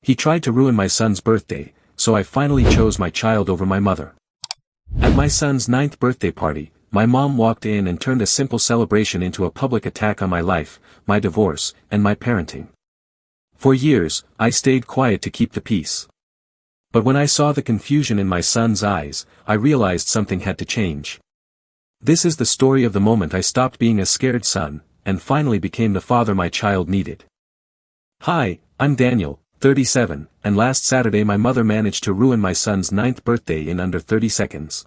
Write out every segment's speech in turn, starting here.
He tried to ruin my son's birthday, so I finally chose my child over my mother. At my son's 9th birthday party, my mom walked in and turned a simple celebration into a public attack on my life, my divorce, and my parenting. For years, I stayed quiet to keep the peace. But when I saw the confusion in my son's eyes, I realized something had to change. This is the story of the moment I stopped being a scared son, and finally became the father my child needed. Hi, I'm Daniel, 37, and last Saturday my mother managed to ruin my son's 9th birthday in under 30 seconds.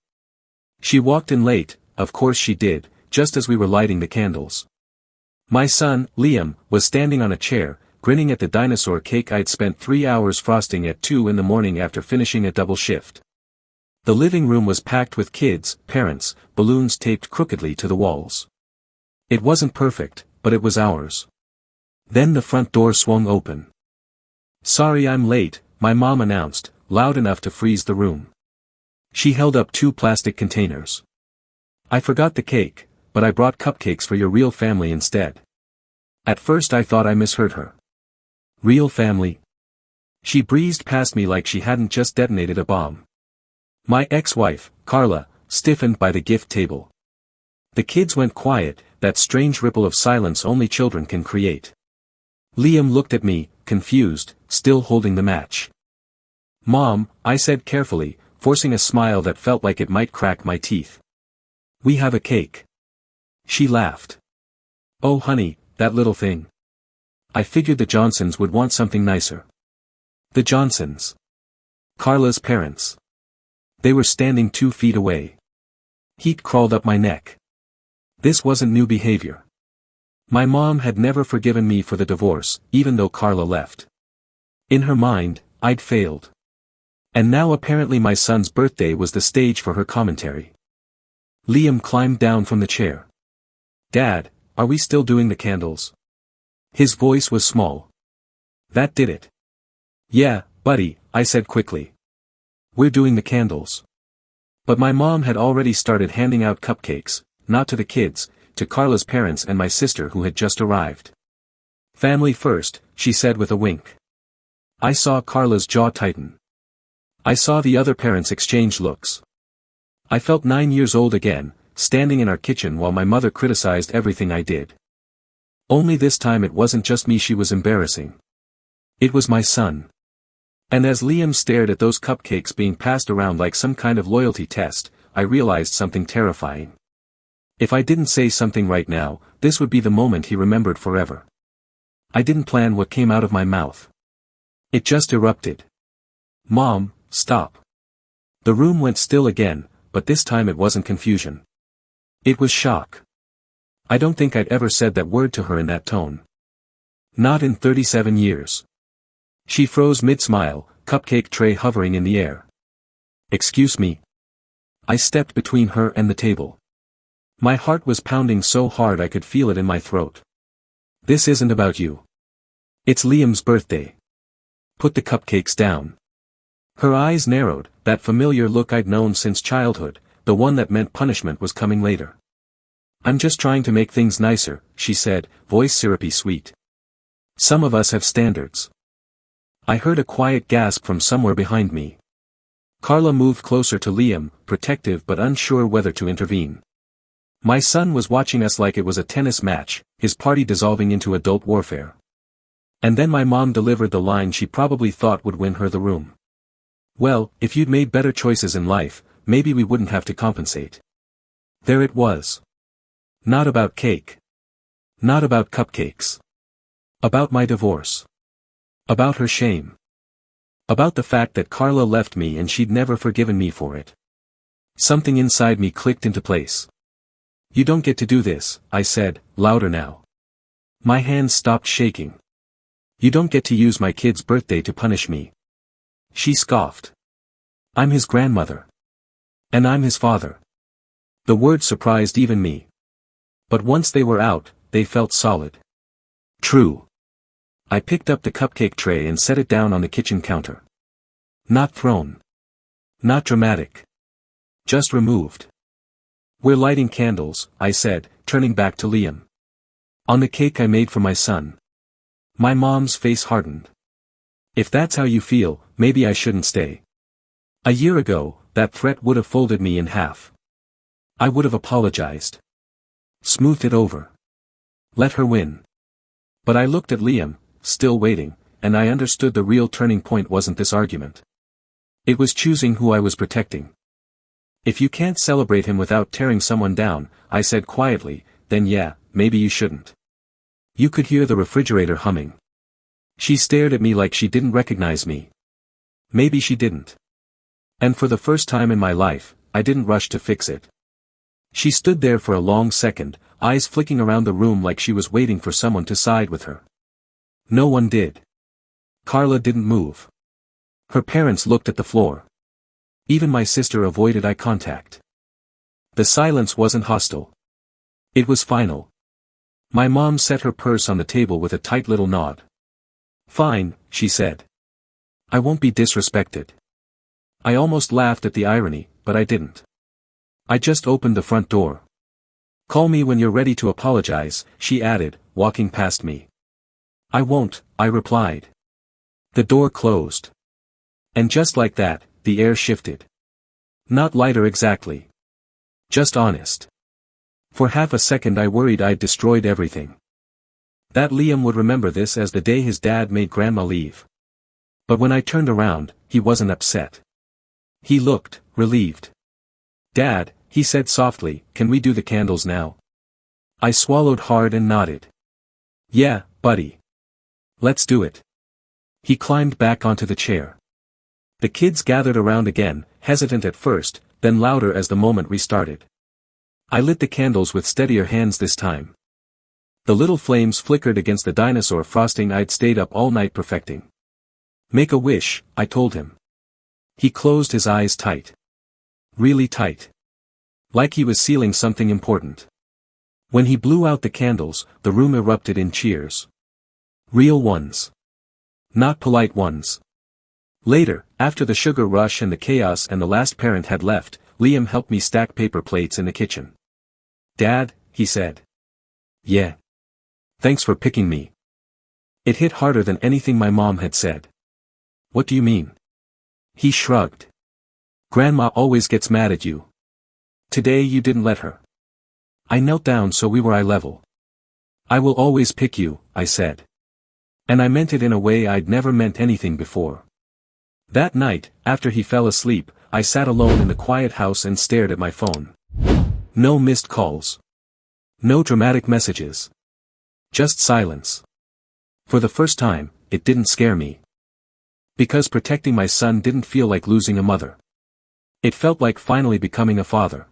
She walked in late, of course she did, just as we were lighting the candles. My son, Liam, was standing on a chair, grinning at the dinosaur cake I'd spent 3 hours frosting at 2 in the morning after finishing a double shift. The living room was packed with kids, parents, balloons taped crookedly to the walls. It wasn't perfect, but it was ours. Then the front door swung open. "Sorry I'm late," my mom announced, loud enough to freeze the room. She held up 2 plastic containers. "I forgot the cake, but I brought cupcakes for your real family instead." At first I thought I misheard her. Real family? She breezed past me like she hadn't just detonated a bomb. My ex-wife, Carla, stiffened by the gift table. The kids went quiet, that strange ripple of silence only children can create. Liam looked at me, confused, still holding the match. "Mom," I said carefully, forcing a smile that felt like it might crack my teeth. "We have a cake." She laughed. "Oh honey, that little thing. I figured the Johnsons would want something nicer." The Johnsons. Carla's parents. They were standing 2 feet away. Heat crawled up my neck. This wasn't new behavior. My mom had never forgiven me for the divorce, even though Carla left. In her mind, I'd failed. And now apparently my son's birthday was the stage for her commentary. Liam climbed down from the chair. "Dad, are we still doing the candles?" His voice was small. That did it. "Yeah, buddy," I said quickly. "We're doing the candles." But my mom had already started handing out cupcakes, not to the kids, to Carla's parents and my sister who had just arrived. "Family first," she said with a wink. I saw Carla's jaw tighten. I saw the other parents exchange looks. I felt 9 years old again, standing in our kitchen while my mother criticized everything I did. Only this time it wasn't just me she was embarrassing. It was my son. And as Liam stared at those cupcakes being passed around like some kind of loyalty test, I realized something terrifying. If I didn't say something right now, this would be the moment he remembered forever. I didn't plan what came out of my mouth. It just erupted. "Mom, stop." The room went still again, but this time it wasn't confusion. It was shock. I don't think I'd ever said that word to her in that tone. Not in 37 years. She froze mid-smile, cupcake tray hovering in the air. "Excuse me." I stepped between her and the table. My heart was pounding so hard I could feel it in my throat. "This isn't about you. It's Liam's birthday. Put the cupcakes down." Her eyes narrowed, that familiar look I'd known since childhood, the one that meant punishment was coming later. "I'm just trying to make things nicer," she said, voice syrupy sweet. "Some of us have standards." I heard a quiet gasp from somewhere behind me. Carla moved closer to Liam, protective but unsure whether to intervene. My son was watching us like it was a tennis match, his party dissolving into adult warfare. And then my mom delivered the line she probably thought would win her the room. "Well, if you'd made better choices in life, maybe we wouldn't have to compensate." There it was. Not about cake. Not about cupcakes. About my divorce. About her shame. About the fact that Carla left me and she'd never forgiven me for it. Something inside me clicked into place. "You don't get to do this," I said, louder now. My hands stopped shaking. "You don't get to use my kid's birthday to punish me." She scoffed. "I'm his grandmother. And I'm his father." The word surprised even me. But once they were out, they felt solid. True. I picked up the cupcake tray and set it down on the kitchen counter. Not thrown. Not dramatic. Just removed. "We're lighting candles," I said, turning back to Liam. "On the cake I made for my son." My mom's face hardened. If that's how you feel, maybe I shouldn't stay. A year ago, that threat would have folded me in half. I would have apologized. Smoothed it over. Let her win. But I looked at Liam, still waiting, and I understood the real turning point wasn't this argument. It was choosing who I was protecting. If you can't celebrate him without tearing someone down, I said quietly, then yeah, maybe you shouldn't. You could hear the refrigerator humming. She stared at me like she didn't recognize me. Maybe she didn't. And for the first time in my life, I didn't rush to fix it. She stood there for a long second, eyes flicking around the room like she was waiting for someone to side with her. No one did. Carla didn't move. Her parents looked at the floor. Even my sister avoided eye contact. The silence wasn't hostile. It was final. My mom set her purse on the table with a tight little nod. Fine, she said. I won't be disrespected. I almost laughed at the irony, but I didn't. I just opened the front door. Call me when you're ready to apologize, she added, walking past me. I won't, I replied. The door closed. And just like that, the air shifted. Not lighter exactly. Just honest. For half a second I worried I'd destroyed everything. That Liam would remember this as the day his dad made Grandma leave. But when I turned around, he wasn't upset. He looked relieved. Dad, he said softly, can we do the candles now? I swallowed hard and nodded. Yeah, buddy. Let's do it. He climbed back onto the chair. The kids gathered around again, hesitant at first, then louder as the moment restarted. I lit the candles with steadier hands this time. The little flames flickered against the dinosaur frosting I'd stayed up all night perfecting. Make a wish, I told him. He closed his eyes tight. Really tight. Like he was sealing something important. When he blew out the candles, the room erupted in cheers. Real ones. Not polite ones. Later, after the sugar rush and the chaos and the last parent had left, Liam helped me stack paper plates in the kitchen. Dad, he said. Yeah. Thanks for picking me. It hit harder than anything my mom had said. What do you mean? He shrugged. Grandma always gets mad at you. Today you didn't let her. I knelt down so we were eye level. I will always pick you, I said. And I meant it in a way I'd never meant anything before. That night, after he fell asleep, I sat alone in the quiet house and stared at my phone. No missed calls. No dramatic messages. Just silence. For the first time, it didn't scare me. Because protecting my son didn't feel like losing a mother. It felt like finally becoming a father.